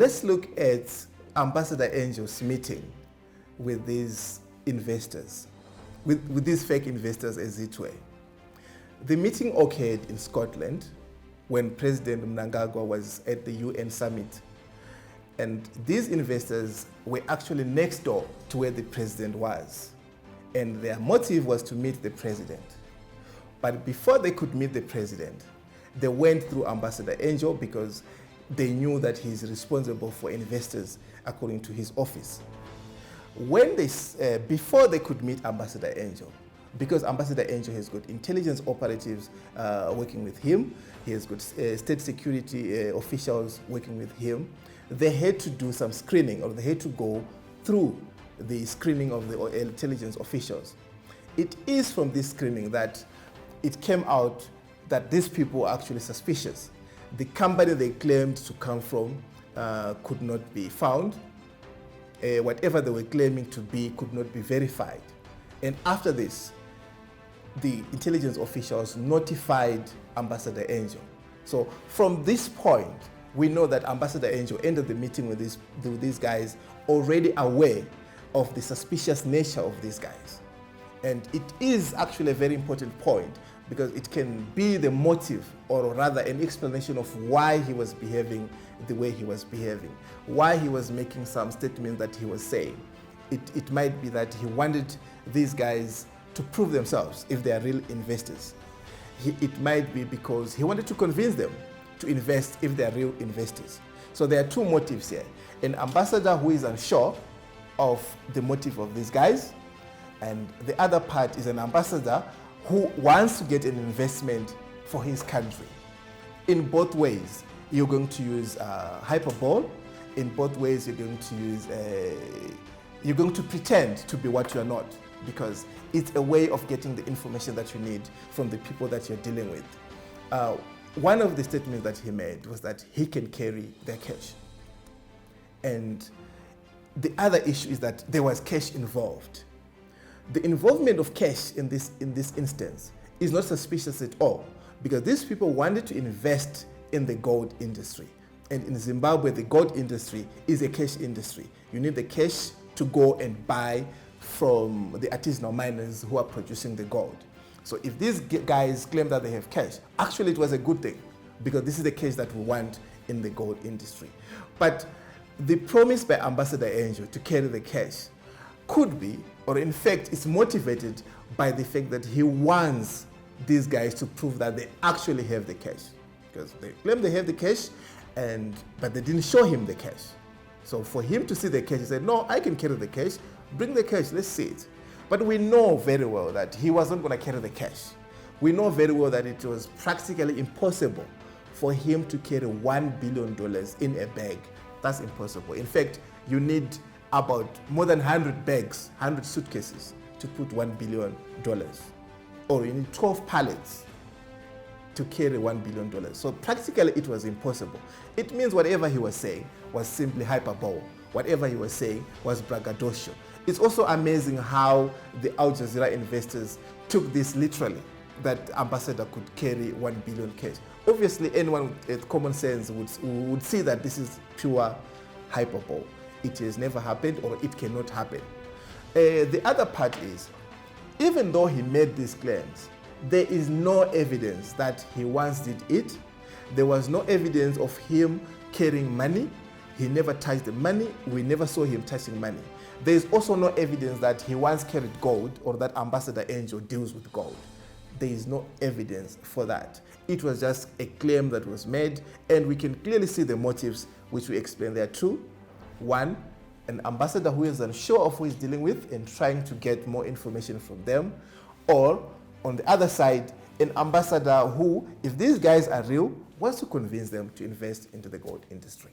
let's look at Ambassador Angel's meeting with these investors, with these fake investors, as it were. The meeting occurred in Scotland when President Mnangagwa was at the UN summit. And these investors were actually next door to where the president was. And their motive was to meet the president. But before they could meet the president, they went through Ambassador Angel because they knew that he's responsible for investors according to his office. Before they could meet Ambassador Angel, because Ambassador Angel has got intelligence operatives working with him, he has got state security officials working with him, they had to do some screening, or they had to go through the screening of the intelligence officials. It is from this screening that it came out that these people are actually suspicious. The company they claimed to come from could not be found. Whatever they were claiming to be could not be verified. And after this, the intelligence officials notified Ambassador Angel. So from this point, we know that Ambassador Angel ended the meeting with these guys already aware of the suspicious nature of these guys. And it is actually a very important point because it can be the motive, or rather an explanation of why he was behaving the way he was behaving, why he was making some statements that he was saying. It might be that he wanted these guys to prove themselves if they are real investors. It might be because he wanted to convince them to invest if they are real investors. So there are two motives here. An ambassador who is unsure of the motive of these guys, and the other part is an ambassador who wants to get an investment for his country. In both ways, you're going to use hyperbole. In both ways, you're going to pretend to be what you're not, because it's a way of getting the information that you need from the people that you're dealing with. One of the statements that he made was that he can carry their cash. And the other issue is that there was cash involved. The involvement of cash in this instance is not suspicious at all, because these people wanted to invest in the gold industry. And in Zimbabwe, the gold industry is a cash industry. You need the cash to go and buy from the artisanal miners who are producing the gold. So if these guys claim that they have cash, actually it was a good thing, because this is the cash that we want in the gold industry. But the promise by Ambassador Angel to carry the cash could be, or in fact is motivated by the fact that he wants these guys to prove that they actually have the cash. Because they claim they have the cash, but they didn't show him the cash. So for him to see the cash, he said, no, I can carry the cash, bring the cash, let's see it. But we know very well that he wasn't going to carry the cash. We know very well that it was practically impossible for him to carry $1 billion in a bag. That's impossible. In fact, you need about more than 100 bags, 100 suitcases to put $1 billion. Or you need 12 pallets to carry $1 billion. So practically it was impossible. It means whatever he was saying was simply hyperbole. Whatever he was saying was braggadocio. It's also amazing how the Al Jazeera investors took this literally, that ambassador could carry 1 billion cash. Obviously, anyone with common sense would see that this is pure hyperbole. It has never happened, or it cannot happen. The other part is, even though he made these claims, there is no evidence that he once did it. There was no evidence of him carrying money. He never touched the money. We never saw him touching money. There is also no evidence that he once carried gold, or that Ambassador Angel deals with gold. There is no evidence for that. It was just a claim that was made, and we can clearly see the motives which we explain there too. One, an ambassador who is unsure of who he's dealing with and trying to get more information from them. Or, on the other side, an ambassador who, if these guys are real, wants to convince them to invest into the gold industry.